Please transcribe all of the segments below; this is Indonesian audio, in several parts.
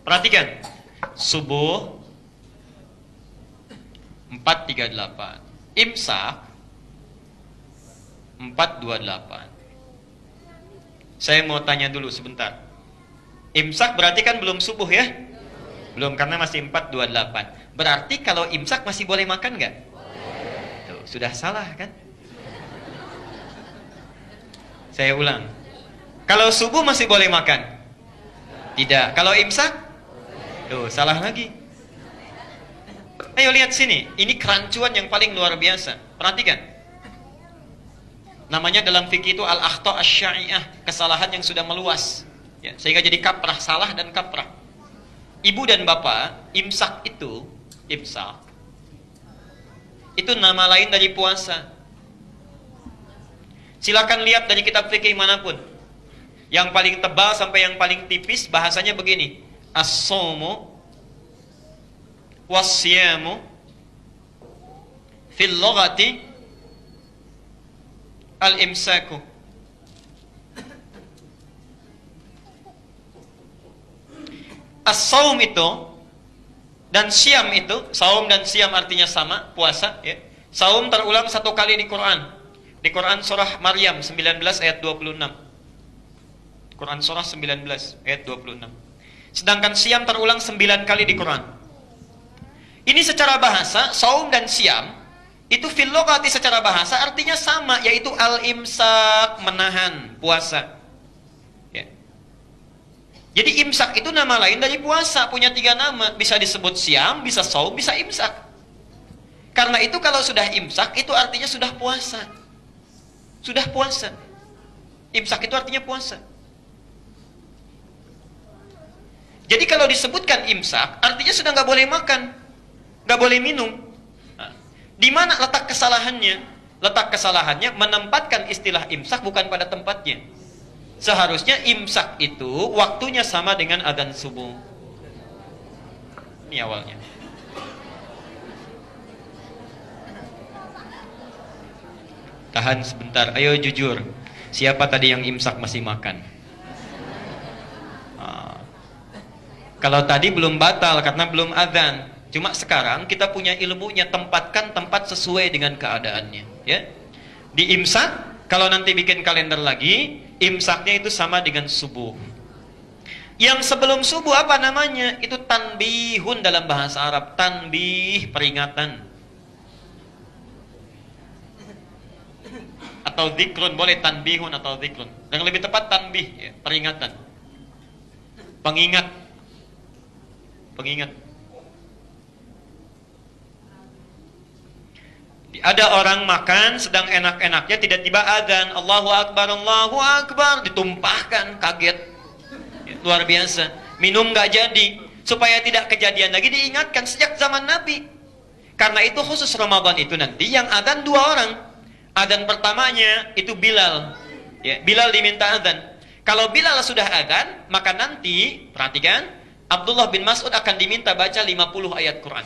Perhatikan. Subuh 4.38. Imsak 4.28. Saya mau tanya dulu sebentar. Imsak berarti kan belum subuh ya? Belum, karena masih 4.28. Berarti kalau imsak masih boleh makan nggak? Tuh, sudah salah kan? Saya ulang. Kalau subuh masih boleh makan? Tidak. Kalau imsak? Tuh, salah lagi. Ayo lihat sini. Ini kerancuan yang paling luar biasa. Perhatikan. Namanya dalam fikih itu al-akhta' asy-syai'ah, kesalahan yang sudah meluas. Ya, sehingga jadi kaprah, salah dan kaprah. Ibu dan bapak, imsak itu nama lain dari puasa. Silakan lihat dari kitab fikih manapun. Yang paling tebal sampai yang paling tipis bahasanya begini. As-shaumu was-siyamu fil lughati al-imsaku. As-shaum itu dan siam itu, saum dan siam artinya sama, puasa ya. Saum terulang 1 kali di Quran. Di Quran surah Maryam 19 ayat 26. Quran surah 19 ayat 26. Sedangkan siam terulang 9 kali di Quran. Ini secara bahasa, saum dan siam itu fil lughati secara bahasa artinya sama, yaitu al-imsak, menahan puasa. Ya. Jadi imsak itu nama lain dari puasa, punya 3 nama, bisa disebut siam, bisa saum, bisa imsak. Karena itu kalau sudah imsak itu artinya sudah puasa. Sudah puasa. Imsak itu artinya puasa. Jadi kalau disebutkan imsak, artinya sudah nggak boleh makan, nggak boleh minum. Nah, di mana letak kesalahannya? Letak kesalahannya menempatkan istilah imsak bukan pada tempatnya. Seharusnya imsak itu waktunya sama dengan adzan subuh. Ini awalnya. Tahan sebentar, ayo jujur. Siapa tadi yang imsak masih makan? Kalau tadi belum batal karena belum adzan. Cuma sekarang kita punya ilmunya, tempatkan tempat sesuai dengan keadaannya. Ya. Di imsak, kalau nanti bikin kalender lagi, imsaknya itu sama dengan subuh. Yang sebelum subuh apa namanya? Itu tanbihun dalam bahasa Arab. Tanbih, peringatan. Atau dzikrun, boleh tanbihun atau dzikrun. Yang lebih tepat tanbih, ya, peringatan. Pengingat. Ada orang makan sedang enak-enaknya, tiba-tiba adzan, Allahu Akbar, ditumpahkan, kaget. Ya, luar biasa. Minum nggak jadi, supaya tidak kejadian lagi diingatkan sejak zaman Nabi. Karena itu khusus Ramadan itu nanti yang adzan 2 orang. Adzan pertamanya itu Bilal. Ya, Bilal diminta adzan. Kalau Bilal sudah adzan, maka nanti perhatikan, Abdullah bin Mas'ud akan diminta baca 50 ayat Quran.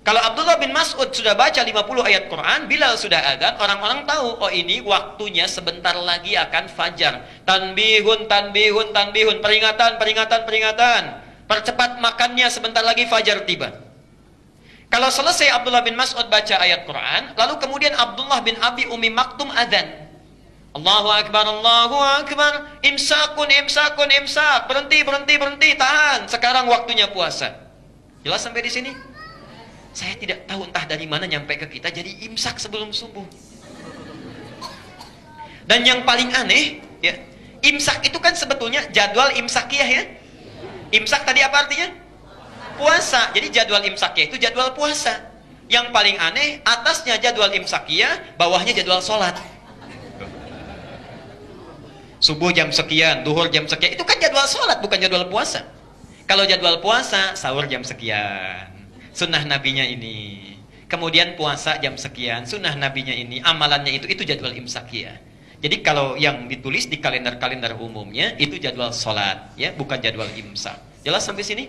Kalau Abdullah bin Mas'ud sudah baca 50 ayat Quran, Bilal sudah adzan, orang-orang tahu, oh ini waktunya sebentar lagi akan fajar. Tanbihun, peringatan. Percepat makannya, sebentar lagi fajar tiba. Kalau selesai Abdullah bin Mas'ud baca ayat Quran, lalu kemudian Abdullah bin Abi Umi Maktum adzan. Allahu Akbar, imsak. Berhenti, tahan. Sekarang waktunya puasa. Jelas sampai di sini? Saya tidak tahu entah dari mana nyampe ke kita jadi imsak sebelum subuh. Dan yang paling aneh, ya, imsak itu kan sebetulnya jadwal imsakiyah ya. Imsak tadi apa artinya? Puasa. Jadi jadwal imsakiyah itu jadwal puasa. Yang paling aneh, atasnya jadwal imsakiyah, bawahnya jadwal sholat. Subuh jam sekian, duhur jam sekian, itu kan jadwal sholat, bukan jadwal puasa. Kalau jadwal puasa, sahur jam sekian, sunnah nabinya ini. Kemudian puasa jam sekian, sunnah nabinya ini, amalannya itu jadwal imsakiyah. Jadi kalau yang ditulis di kalender-kalender umumnya, itu jadwal sholat, ya, bukan jadwal imsak. Jelas sampai sini?